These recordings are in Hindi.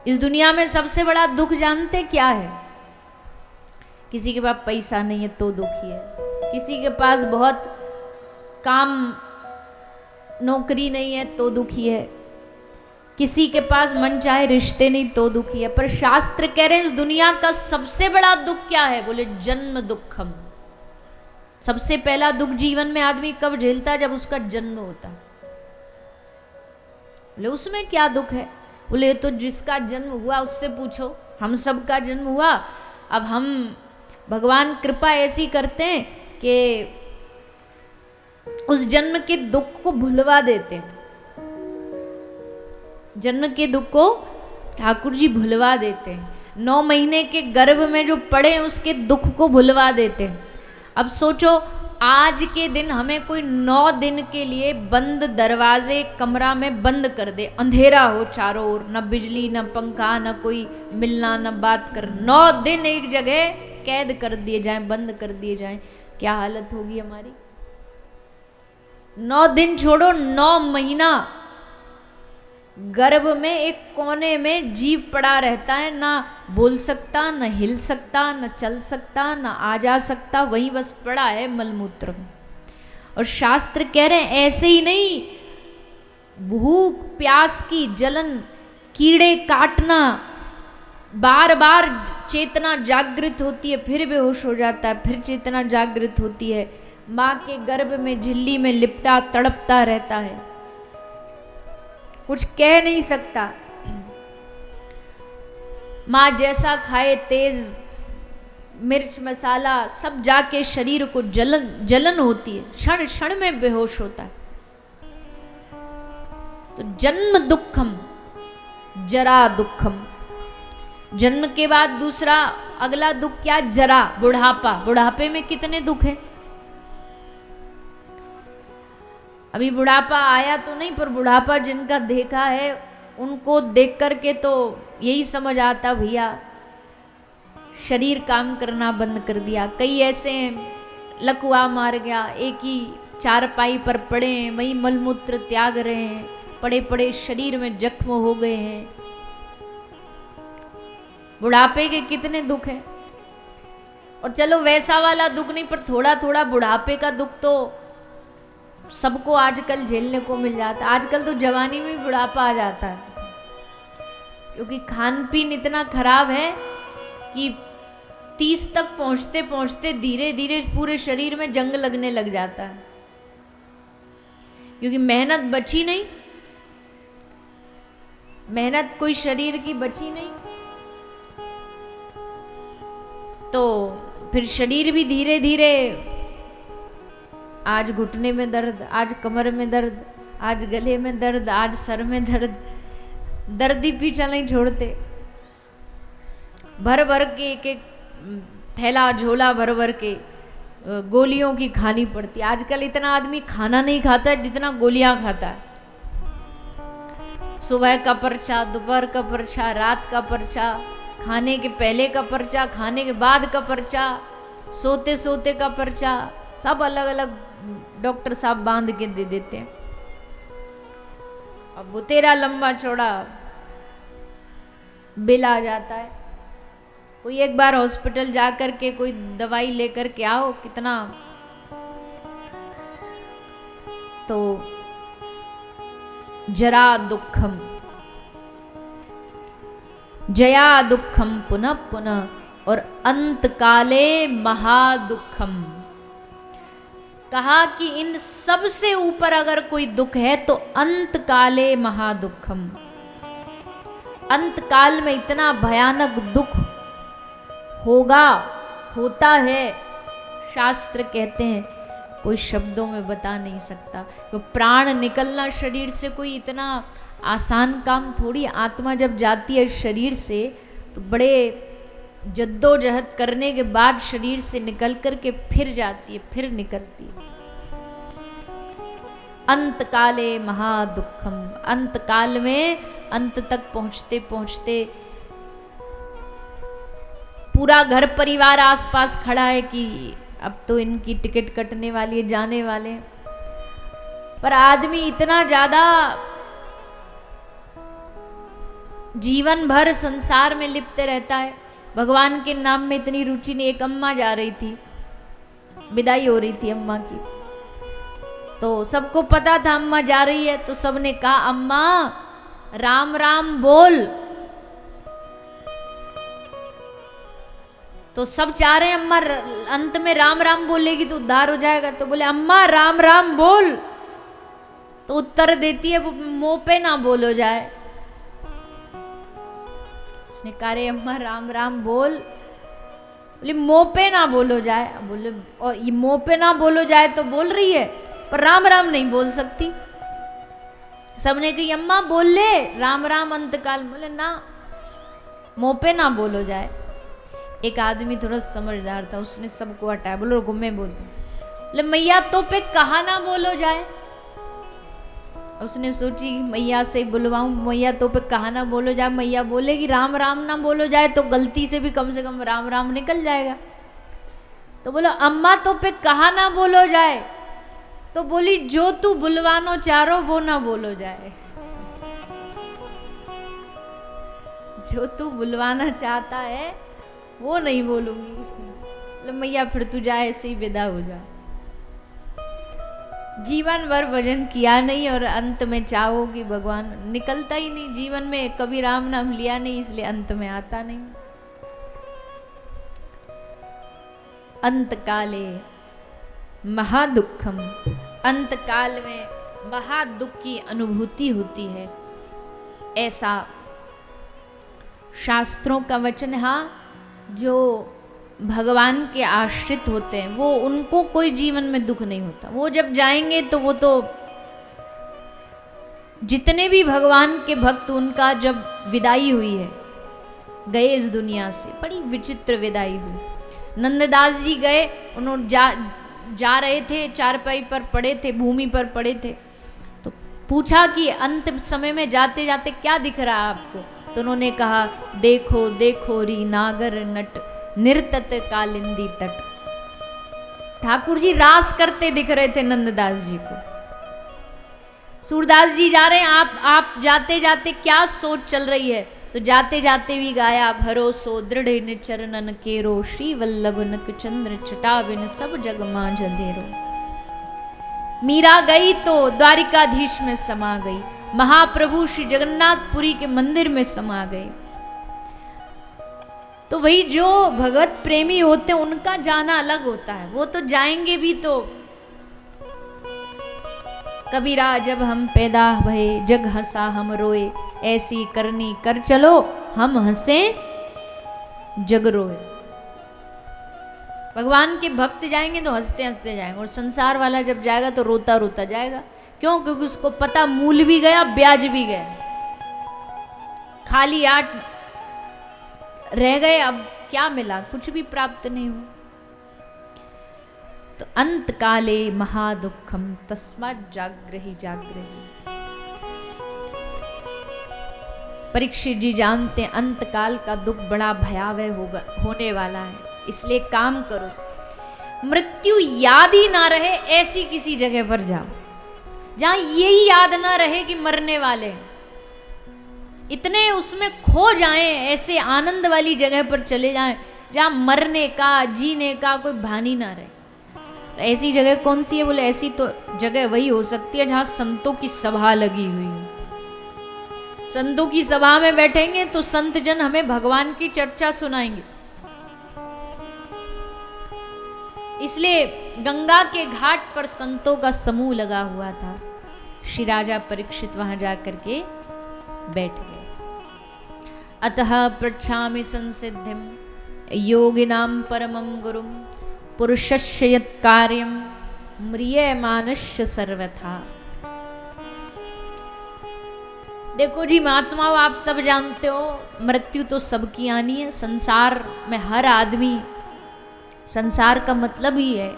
इस दुनिया में सबसे बड़ा दुख जानते क्या है? किसी के पास पैसा नहीं है तो दुखी है, किसी के पास बहुत काम नौकरी नहीं है तो दुखी है, किसी के पास मन चाहे रिश्ते नहीं तो दुखी है। पर शास्त्र कह रहे हैं इस दुनिया का सबसे बड़ा दुख क्या है? बोले जन्म दुखम। सबसे पहला दुख जीवन में आदमी कब झेलता है? जब उसका जन्म होता है। बोले उसमें क्या दुख है? बोले तो जिसका जन्म हुआ उससे पूछो, हम सबका जन्म हुआ, अब हम भगवान कृपा ऐसी करते हैं कि उस जन्म के दुख को भुलवा देते हैं। जन्म के दुख को ठाकुर जी भुलवा देते हैं। 9 महीने के गर्भ में जो पड़े हैं उसके दुख को भुलवा देते हैं। अब सोचो आज के दिन हमें कोई 9 दिन के लिए बंद दरवाजे कमरा में बंद कर दे, अंधेरा हो चारों ओर, न बिजली न पंखा न कोई मिलना न बात कर, 9 दिन एक जगह कैद कर दिए जाएं, बंद कर दिए जाएं, क्या हालत होगी हमारी? 9 दिन छोड़ो, 9 महीना गर्भ में एक कोने में जीव पड़ा रहता है, ना बोल सकता, न हिल सकता, न चल सकता, न आ जा सकता, वहीं बस पड़ा है मलमूत्र में। और शास्त्र कह रहे हैं ऐसे ही नहीं, भूख प्यास की जलन, कीड़े काटना, बार बार चेतना जागृत होती है, फिर बेहोश हो जाता है, फिर चेतना जागृत होती है, माँ के गर्भ में झिल्ली में लिपटा तड़पता रहता है, कुछ कह नहीं सकता। माँ जैसा खाए तेज मिर्च मसाला सब जाके शरीर को जलन होती है, क्षण क्षण में बेहोश होता है। तो जन्म दुखम, जरा दुखम। जन्म के बाद दूसरा अगला दुख क्या? जरा, बुढ़ापा। बुढ़ापे में कितने दुख हैं? अभी बुढ़ापा आया तो नहीं, पर बुढ़ापा जिनका देखा है उनको देख करके तो यही समझ आता भैया शरीर काम करना बंद कर दिया। कई ऐसे लकवा मार गया, एक ही चारपाई पर पड़े हैं, वही मलमूत्र त्याग रहे हैं, पड़े पड़े शरीर में जख्म हो गए हैं। बुढ़ापे के कितने दुख हैं। और चलो वैसा वाला दुख नहीं, पर थोड़ा थोड़ा बुढ़ापे का दुख तो सबको आजकल झेलने को मिल जाता है। आजकल तो जवानी में भी बुढ़ापा आ जाता है, क्योंकि खान पीन इतना खराब है कि 30 तक पहुंचते पहुंचते धीरे धीरे पूरे शरीर में जंग लगने लग जाता है, क्योंकि मेहनत बची नहीं, मेहनत कोई शरीर की बची नहीं, तो फिर शरीर भी धीरे धीरे, आज घुटने में दर्द, आज कमर में दर्द, आज गले में दर्द, आज सर में दर्द, दर्द ही पीछा नहीं छोड़ते। भर भर के एक एक थैला झोला भर भर के गोलियों की खानी पड़ती। आजकल इतना आदमी खाना नहीं खाता है जितना गोलियां खाता है। सुबह का पर्चा, दोपहर का पर्चा, रात का पर्चा, खाने के पहले का पर्चा, खाने के बाद का पर्चा, सोते सोते का पर्चा, सब अलग अलग डॉक्टर साहब बांध के दे देते हैं। अब वो तेरा लंबा चौड़ा बिल आ जाता है। कोई एक बार हॉस्पिटल जा कर के कोई दवाई लेकर के आओ, कितना तो जरा दुखम, जया दुखम पुनः पुनः, और अंत काले महादुखम। कहा कि इन सब से ऊपर अगर कोई दुख है तो अंत काले महादुखम। अंत काल में इतना भयानक दुख होगा, होता है, शास्त्र कहते हैं कोई शब्दों में बता नहीं सकता। तो प्राण निकलना शरीर से कोई इतना आसान काम थोड़ी। आत्मा जब जाती है शरीर से तो बड़े जद्दोजहद करने के बाद शरीर से निकल कर के फिर जाती है, फिर निकलती है। अंत काले महादुखम। अंत काल में अंत तक पहुंचते पहुंचते पूरा घर परिवार आसपास खड़ा है कि अब तो इनकी टिकट कटने वाली है, जाने वाले हैं। पर आदमी इतना ज्यादा जीवन भर संसार में लिप्त रहता है, भगवान के नाम में इतनी रुचि नहीं। एक अम्मा जा रही थी, विदाई हो रही थी अम्मा की, तो सबको पता था अम्मा जा रही है, तो सबने कहा अम्मा राम राम बोल। तो सब चाह रहे हैं अम्मा अंत में राम राम बोलेगी तो उद्धार हो जाएगा, तो बोले अम्मा राम राम बोल। तो उत्तर देती है वो मुंह पे ना बोलो जाए। उसने कहा रे अम्मा राम राम बोल, बोले मुंह पे ना बोलो जाए। बोले और ये मुंह पे ना बोलो जाए तो बोल रही है, पर राम राम नहीं बोल सकती। सबने कही अम्मा बोल ले राम राम अंतकाल, बोले ना मुंह पे ना बोलो जाए। एक आदमी थोड़ा समझदार था, उसने सबको हटाया, बोलो गुम्मे बोलते, बोले मैया तो पे कहा ना बोलो जाए। उसने सोची मैया से बुलवाऊं, मैया तो पे कहा ना बोलो जाए, मैया बोलेगी राम राम ना बोलो जाए तो गलती से भी कम से कम राम राम निकल जाएगा। तो बोलो अम्मा तो पे कहा ना बोलो जाए, तो बोली जो तू बुलवानो चारो वो ना बोलो जाए। जो तू बुलवाना चाहता है वो नहीं बोलूंगी। मैया फिर तू जा, ऐसे ही विदा हो जा। जीवन भर भजन किया नहीं और अंत में चाहो कि भगवान, निकलता ही नहीं। जीवन में कभी राम नाम लिया नहीं, इसलिए अंत में आता नहीं। अंत काले महादुखम, अंत काल में महादुख की अनुभूति होती है, ऐसा शास्त्रों का वचन। हाँ, जो भगवान के आश्रित होते हैं वो, उनको कोई जीवन में दुख नहीं होता। वो जब जाएंगे तो वो तो, जितने भी भगवान के भक्त, उनका जब विदाई हुई है, गए इस दुनिया से, बड़ी विचित्र विदाई हुई। नंददास जी गए, उन्होंने जा रहे थे, चारपाई पर पड़े थे, भूमि पर पड़े थे, तो पूछा कि अंत समय में जाते जाते क्या दिख रहा है आपको? तो उन्होंने कहा देखो देखो री नागर नट निर्तत कालिंदी तट। ठाकुर जी रास करते दिख रहे थे नंददास जी को। सूरदास जी जा रहे हैं, आप जाते जाते क्या सोच चल रही है? तो जाते जाते भी गाया भरोसो दृढ़ इन चरणन केरो, श्री वल्लभ नक चंद्र छटा बिन सब जग मांझ अंधेरो। मीरा गई तो द्वारिकाधीश में समा गई, महाप्रभु श्री जगन्नाथपुरी के मंदिर में समा गए। तो वही जो भगवत प्रेमी होते हैं उनका जाना अलग होता है, वो तो जाएंगे भी। तो कबीरा जब हम पैदा भये जग हंसा हम रोए, ऐसी करनी कर चलो हम हंसे जग रोए। भगवान के भक्त जाएंगे तो हंसते हंसते जाएंगे, और संसार वाला जब जाएगा तो रोता रोता जाएगा। क्यों? क्योंकि उसको पता मूल भी गया, ब्याज भी गया, खाली आठ रह गए, अब क्या मिला? कुछ भी प्राप्त नहीं हुआ। तो अंत काले महादुखम तस्मात् जाग्रहि जाग्रहि। परीक्षित जी जानते हैं अंत काल का दुख बड़ा भयावह होने वाला है, इसलिए काम करो, मृत्यु याद ही ना रहे ऐसी किसी जगह पर जाओ जहां यही याद ना रहे कि मरने वाले हैं। इतने उसमें खो जाएं, ऐसे आनंद वाली जगह पर चले जाएं जहां मरने का जीने का कोई भान ही ना रहे। तो ऐसी जगह कौन सी है? बोले ऐसी तो जगह वही हो सकती है जहां संतों की सभा लगी हुई है। संतों की सभा में बैठेंगे तो संत जन हमें भगवान की चर्चा सुनाएंगे। इसलिए गंगा के घाट पर संतों का समूह लगा हुआ था। श्री राजा परीक्षित वहां जाकर के बैठ गए। अतः पृच्छामि संसिद्धिम योगिनां परमं गुरुं, पुरुषस्य यत् कार्यं म्रियमाणस्य सर्वथा। देखो जी महात्माओं, आप सब जानते हो मृत्यु तो सबकी आनी है। संसार में हर आदमी, संसार का मतलब ही है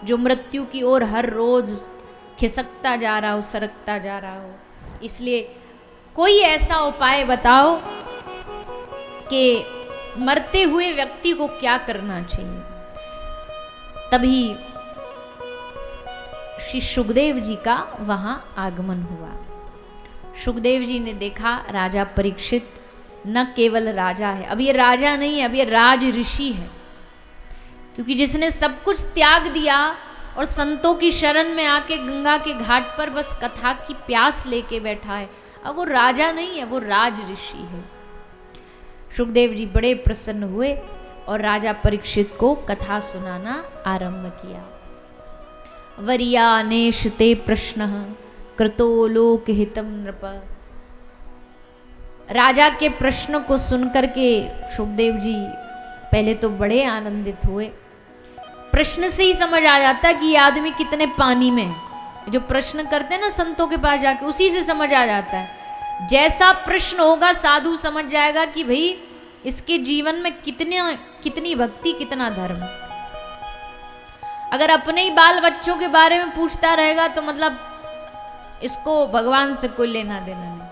जो मृत्यु की ओर हर रोज खिसकता जा रहा हो, सरकता जा रहा हो। इसलिए कोई ऐसा उपाय बताओ कि मरते हुए व्यक्ति को क्या करना चाहिए। तभी श्री सुखदेव जी का वहां आगमन हुआ। सुखदेव जी ने देखा राजा परीक्षित न केवल राजा है। अब ये राजा नहीं है, अब ये राज ऋषि है, क्योंकि जिसने सब कुछ त्याग दिया और संतों की शरण में आके गंगा के घाट पर बस कथा की प्यास लेके बैठा है, अब वो राजा नहीं है, वो राज ऋषि है। सुखदेव जी बड़े प्रसन्न हुए और राजा परीक्षित को कथा सुनाना आरंभ किया। वरियानेश ते प्रश्न कृतो लोक हितम नृप। राजा के प्रश्न को सुनकर के सुखदेव जी पहले तो बड़े आनंदित हुए। प्रश्न से ही समझ आ जाता है कि ये आदमी कितने पानी में है। जो प्रश्न करते हैं ना संतों के पास जाके, उसी से समझ आ जाता है। जैसा प्रश्न होगा साधु समझ जाएगा कि भाई इसके जीवन में कितनी भक्ति, कितना धर्म। अगर अपने ही बाल बच्चों के बारे में पूछता रहेगा तो मतलब इसको भगवान से कोई लेना देना नहीं।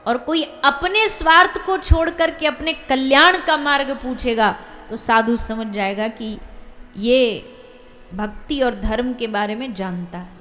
और कोई अपने स्वार्थ को छोड़ करके अपने कल्याण का मार्ग पूछेगा तो साधु समझ जाएगा कि ये भक्ति और धर्म के बारे में जानता है।